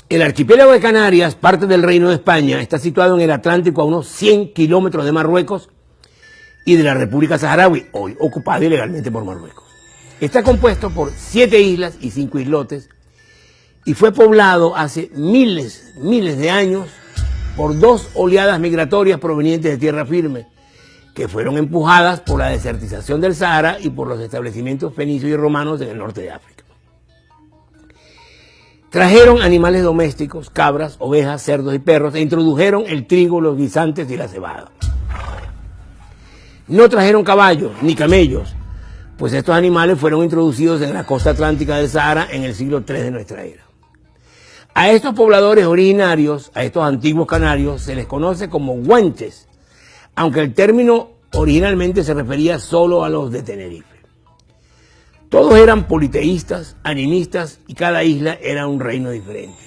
El archipiélago de Canarias, parte del Reino de España, está situado en el Atlántico a unos 100 kilómetros de Marruecos y de la República Saharaui, hoy ocupada ilegalmente por Marruecos. Está compuesto por 7 islas y 5 islotes y fue poblado hace miles de años por 2 oleadas migratorias provenientes de tierra firme, que fueron empujadas por la desertización del Sahara y por los establecimientos fenicios y romanos en el norte de África. Trajeron animales domésticos, cabras, ovejas, cerdos y perros, e introdujeron el trigo, los guisantes y la cebada. No trajeron caballos ni camellos, pues estos animales fueron introducidos en la costa atlántica del Sahara en el siglo III de nuestra era. A estos pobladores originarios, a estos antiguos canarios, se les conoce como guanches, aunque el término originalmente se refería solo a los de Tenerife. Todos eran politeístas, animistas, y cada isla era un reino diferente.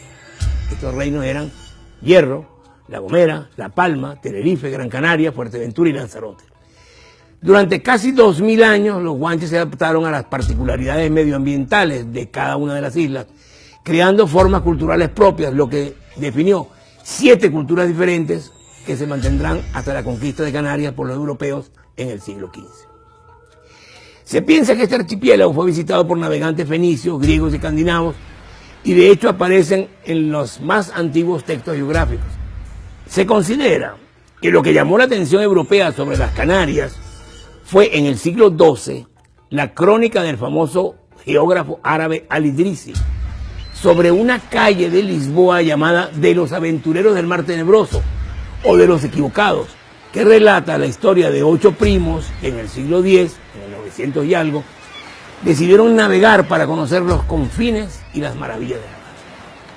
Estos reinos eran Hierro, La Gomera, La Palma, Tenerife, Gran Canaria, Fuerteventura y Lanzarote. Durante casi 2000 años, los guanches se adaptaron a las particularidades medioambientales de cada una de las islas, creando formas culturales propias, lo que definió 7 culturas diferentes que se mantendrán hasta la conquista de Canarias por los europeos en el siglo XV. Se piensa que este archipiélago fue visitado por navegantes fenicios, griegos y escandinavos, y de hecho aparecen en los más antiguos textos geográficos. Se considera que lo que llamó la atención europea sobre las Canarias fue en el siglo XII la crónica del famoso geógrafo árabe Al-Idrisi sobre una calle de Lisboa llamada de los aventureros del Mar Tenebroso o de los equivocados, que relata la historia de 8 primos que en el siglo X, en el 900 y algo, decidieron navegar para conocer los confines y las maravillas de la mar.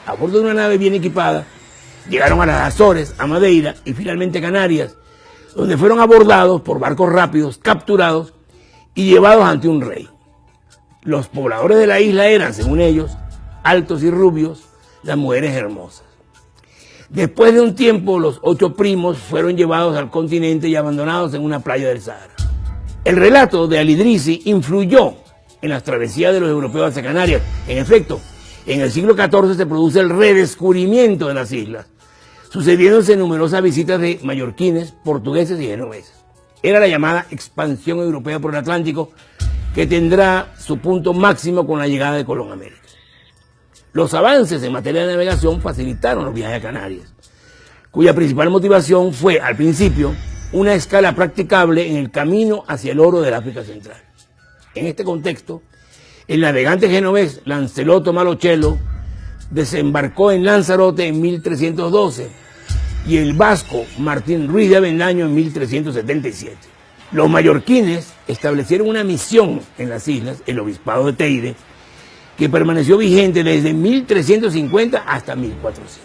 A bordo de una nave bien equipada, llegaron a las Azores, a Madeira y finalmente a Canarias, donde fueron abordados por barcos rápidos, capturados y llevados ante un rey. Los pobladores de la isla eran, según ellos, altos y rubios, las mujeres hermosas. Después de un tiempo, los 8 primos fueron llevados al continente y abandonados en una playa del Sahara. El relato de Al-Idrisi influyó en las travesías de los europeos hacia Canarias. En efecto, en el siglo XIV se produce el redescubrimiento de las islas, sucediéndose numerosas visitas de mallorquines, portugueses y genoveses. Era la llamada expansión europea por el Atlántico, que tendrá su punto máximo con la llegada de Colón a América. Los avances en materia de navegación facilitaron los viajes a Canarias, cuya principal motivación fue, al principio, una escala practicable en el camino hacia el oro del África Central. En este contexto, el navegante genovés Lancelot Malocello desembarcó en Lanzarote en 1312 y el vasco Martín Ruiz de Avendaño en 1377. Los mallorquines establecieron una misión en las islas, el obispado de Teide, que permaneció vigente desde 1350 hasta 1400.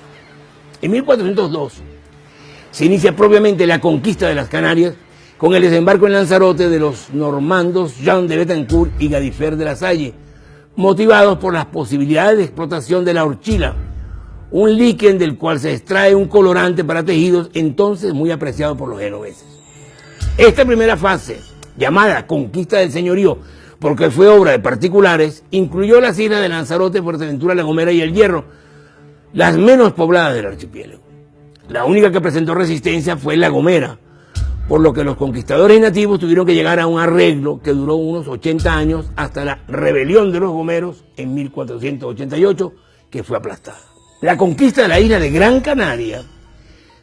En 1402 se inicia propiamente la conquista de las Canarias con el desembarco en Lanzarote de los normandos Jean de Betancourt y Gadifer de la Salle, motivados por las posibilidades de explotación de la horchila, un líquen del cual se extrae un colorante para tejidos entonces muy apreciado por los genoveses. Esta primera fase, llamada conquista del señorío, porque fue obra de particulares, incluyó las islas de Lanzarote, Fuerteventura, La Gomera y El Hierro, las menos pobladas del archipiélago. La única que presentó resistencia fue La Gomera, por lo que los conquistadores nativos tuvieron que llegar a un arreglo que duró unos 80 años hasta la rebelión de los gomeros en 1488, que fue aplastada. La conquista de la isla de Gran Canaria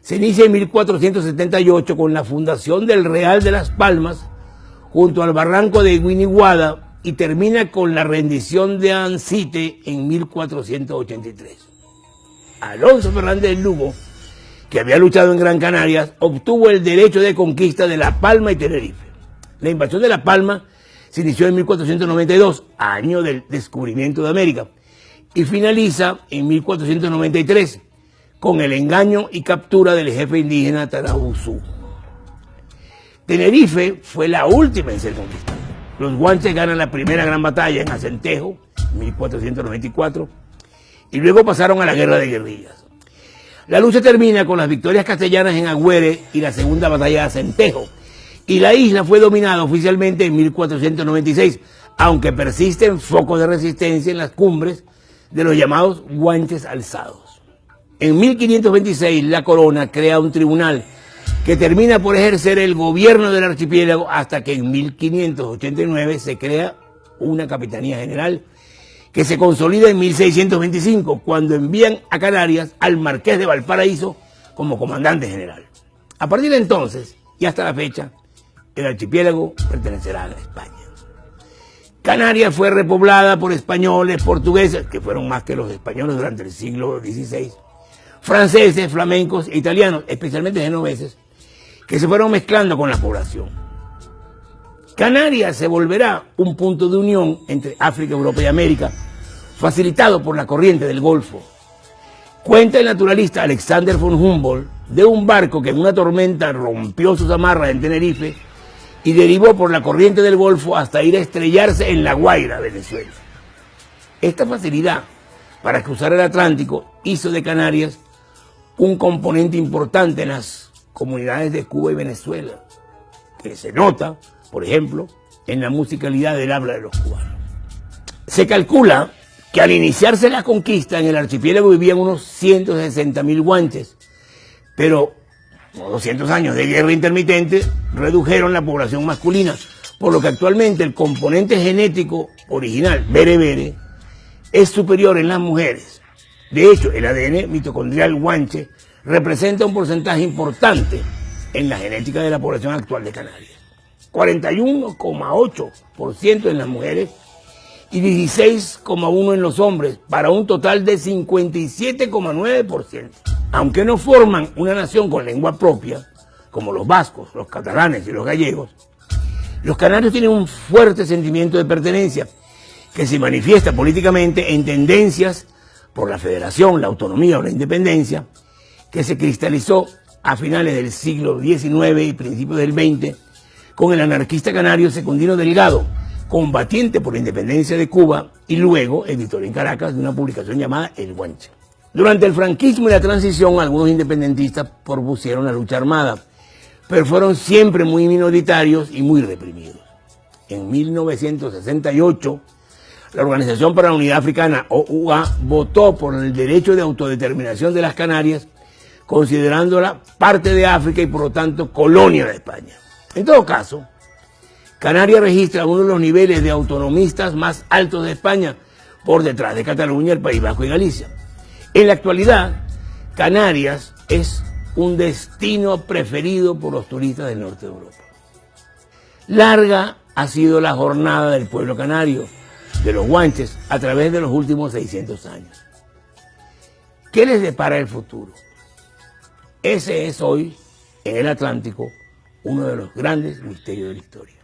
se inicia en 1478 con la fundación del Real de las Palmas, junto al barranco de Guiniguada, y termina con la rendición de Ancite en 1483. Alonso Fernández Lugo, que había luchado en Gran Canaria, obtuvo el derecho de conquista de La Palma y Tenerife. La invasión de La Palma se inició en 1492, año del descubrimiento de América, y finaliza en 1493 con el engaño y captura del jefe indígena Tarauzú. Tenerife fue la última en ser conquistada. Los guanches ganan la primera gran batalla en Acentejo, en 1494, y luego pasaron a la guerra de guerrillas. La lucha termina con las victorias castellanas en Agüere y la segunda batalla de Acentejo, y la isla fue dominada oficialmente en 1496, aunque persisten focos de resistencia en las cumbres de los llamados guanches alzados. En 1526 la corona crea un tribunal que termina por ejercer el gobierno del archipiélago hasta que en 1589 se crea una capitanía general que se consolida en 1625 cuando envían a Canarias al marqués de Valparaíso como comandante general. A partir de entonces y hasta la fecha, el archipiélago pertenecerá a España. Canarias fue repoblada por españoles, portugueses, que fueron más que los españoles durante el siglo XVI, franceses, flamencos e italianos, especialmente genoveses, que se fueron mezclando con la población. Canarias se volverá un punto de unión entre África, Europa y América, facilitado por la corriente del Golfo. Cuenta el naturalista Alexander von Humboldt de un barco que en una tormenta rompió sus amarras en Tenerife y derivó por la corriente del Golfo hasta ir a estrellarse en La Guaira, Venezuela. Esta facilidad para cruzar el Atlántico hizo de Canarias un componente importante en las comunidades de Cuba y Venezuela, que se nota, por ejemplo, en la musicalidad del habla de los cubanos. Se calcula que al iniciarse la conquista en el archipiélago vivían unos 160.000 guanches, pero 200 años de guerra intermitente redujeron la población masculina, por lo que actualmente el componente genético original, berebere, es superior en las mujeres. De hecho, el ADN mitocondrial guanche representa un porcentaje importante en la genética de la población actual de Canarias. 41,8% en las mujeres y 16,1% en los hombres, para un total de 57,9%. Aunque no forman una nación con lengua propia, como los vascos, los catalanes y los gallegos, los canarios tienen un fuerte sentimiento de pertenencia que se manifiesta políticamente en tendencias por la federación, la autonomía o la independencia, que se cristalizó a finales del siglo XIX y principios del XX con el anarquista canario Secundino Delgado, combatiente por la independencia de Cuba y luego editor en Caracas de una publicación llamada El Guanche. Durante el franquismo y la transición, algunos independentistas propusieron la lucha armada, pero fueron siempre muy minoritarios y muy reprimidos. En 1968, la Organización para la Unidad Africana, OUA, votó por el derecho de autodeterminación de las Canarias, considerándola parte de África y por lo tanto colonia de España. En todo caso, Canarias registra uno de los niveles de autonomistas más altos de España, por detrás de Cataluña, el País Vasco y Galicia. En la actualidad, Canarias es un destino preferido por los turistas del norte de Europa. Larga ha sido la jornada del pueblo canario, de los guanches, a través de los últimos 600 años. ¿Qué les depara el futuro? Ese es hoy, en el Atlántico, uno de los grandes misterios de la historia.